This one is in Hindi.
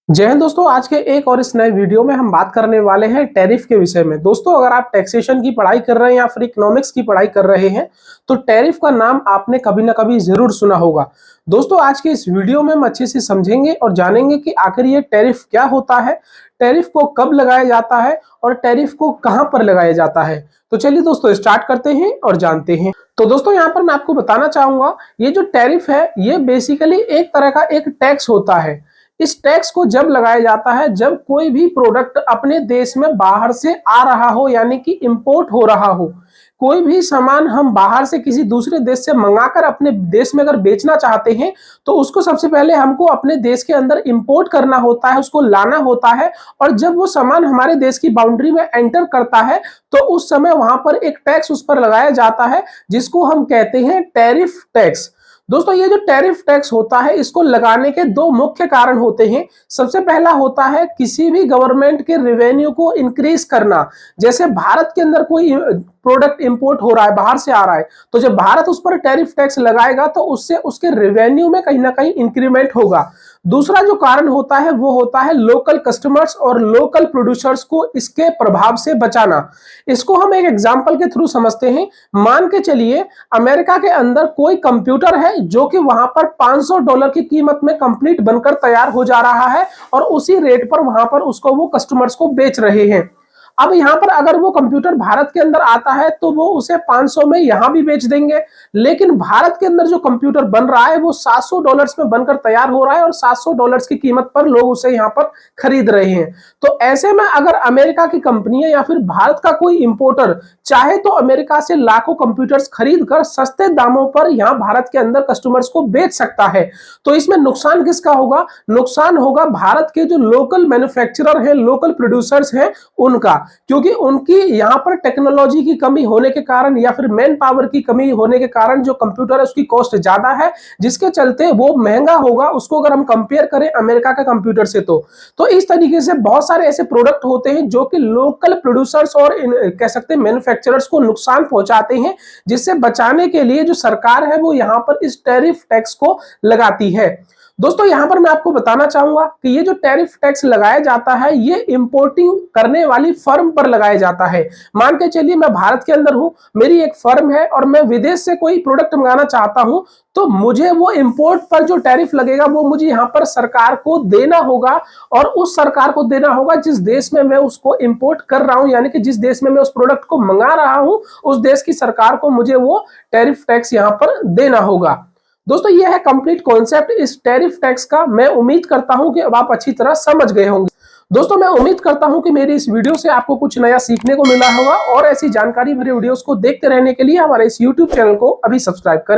जय हिंद दोस्तों। आज के एक और इस नए वीडियो में हम बात करने वाले हैं टैरिफ के विषय में। दोस्तों, अगर आप टैक्सेशन की पढ़ाई कर रहे हैं या फिर इकोनॉमिक्स की पढ़ाई कर रहे हैं तो टैरिफ का नाम आपने कभी ना कभी जरूर सुना होगा। दोस्तों, आज के इस वीडियो में हम अच्छे से समझेंगे और जानेंगे कि आखिर ये टैरिफ क्या होता है, टैरिफ को कब लगाया जाता है और टैरिफ को कहां पर लगाया जाता है। तो चलिए दोस्तों, स्टार्ट करते हैं और जानते हैं। तो दोस्तों, यहाँ पर मैं आपको बताना चाहूंगा, ये जो टैरिफ है ये बेसिकली एक तरह का एक टैक्स होता है। इस टैक्स को जब लगाया जाता है जब कोई भी प्रोडक्ट अपने देश में बाहर से आ रहा हो, यानी कि इंपोर्ट हो रहा हो। कोई भी सामान हम बाहर से किसी दूसरे देश से मंगाकर अपने देश में अगर बेचना चाहते हैं तो उसको सबसे पहले हमको अपने देश के अंदर इंपोर्ट करना होता है, उसको लाना होता है। और जब वो सामान हमारे देश की बाउंड्री में एंटर करता है तो उस समय वहां पर एक टैक्स उस पर लगाया जाता है, जिसको हम कहते हैं टैरिफ टैक्स। दोस्तों, ये जो टैरिफ टैक्स होता है इसको लगाने के दो मुख्य कारण होते हैं। सबसे पहला होता है किसी भी गवर्नमेंट के रेवेन्यू को इंक्रीज करना। जैसे भारत के अंदर कोई प्रोडक्ट इंपोर्ट हो रहा है, बाहर से आ रहा है, तो जब भारत उस पर टैरिफ टैक्स लगाएगा तो उससे उसके रेवेन्यू में कहीं ना कहीं इंक्रीमेंट होगा। दूसरा जो कारण होता है वो होता है लोकल कस्टमर्स और लोकल प्रोड्यूसर्स को इसके प्रभाव से बचाना। इसको हम एक एग्जांपल के थ्रू समझते हैं। मान के चलिए अमेरिका के अंदर कोई कंप्यूटर है जो कि वहां पर $500 की कीमत में कंप्लीट बनकर तैयार हो जा रहा है और उसी रेट पर वहां पर उसको वो कस्टमर्स को बेच रहे हैं। अब यहां पर अगर वो कंप्यूटर भारत के अंदर आता है तो वो उसे 500 में यहां भी बेच देंगे, लेकिन भारत के अंदर जो कंप्यूटर बन रहा है वो $700 में बनकर तैयार हो रहा है और $700 की कीमत पर लोग उसे यहां पर खरीद रहे हैं। तो ऐसे में अगर अमेरिका की कंपनी है या फिर भारत का कोई इंपोर्टर चाहे तो अमेरिका से लाखों कंप्यूटर्स खरीद कर सस्ते दामों पर यहां भारत के अंदर कस्टमर्स को बेच सकता है। तो इसमें नुकसान किसका होगा? नुकसान होगा भारत के जो लोकल मैन्युफैक्चरर है, लोकल प्रोड्यूसर्स हैं उनका, क्योंकि उनकी यहां पर टेक्नोलॉजी की कमी होने के कारण या फिर मैन पावर की कमी होने के कारण जो कंप्यूटर है उसकी कॉस्ट ज्यादा है, जिसके चलते वो महंगा होगा उसको अगर हम कंपेयर करें अमेरिका के कंप्यूटर से। तो इस तरीके से बहुत सारे ऐसे प्रोडक्ट होते हैं जो कि लोकल प्रोड्यूसर्स और कह सकते हैं मैन्युफैक्चरर्स को नुकसान पहुंचाते हैं, जिससे बचाने के लिए जो सरकार है वो यहां पर इस टैरिफ टैक्स को लगाती है। दोस्तों, यहां पर मैं आपको बताना चाहूंगा कि ये जो टैरिफ टैक्स लगाया जाता है ये इंपोर्टिंग करने वाली फर्म पर लगाया जाता है। मान के चलिए मैं भारत के अंदर हूं, मेरी एक फर्म है और मैं विदेश से कोई प्रोडक्ट मंगाना चाहता हूं, तो मुझे वो इंपोर्ट पर जो टैरिफ लगेगा वो मुझे यहां पर सरकार को देना होगा। और उस सरकार को देना होगा जिस देश में मैं उसको इंपोर्ट कर रहा हूं, यानी कि जिस देश में मैं उस प्रोडक्ट को मंगा रहा हूं उस देश की सरकार को मुझे वो टैरिफ टैक्स यहां पर देना होगा। दोस्तों, यह है कंप्लीट कॉन्सेप्ट इस टैरिफ टैक्स का। मैं उम्मीद करता हूं कि अब आप अच्छी तरह समझ गए होंगे। दोस्तों, मैं उम्मीद करता हूं कि मेरी इस वीडियो से आपको कुछ नया सीखने को मिला होगा और ऐसी जानकारी भरे वीडियोस को देखते रहने के लिए हमारे इस YouTube चैनल को अभी सब्सक्राइब करें।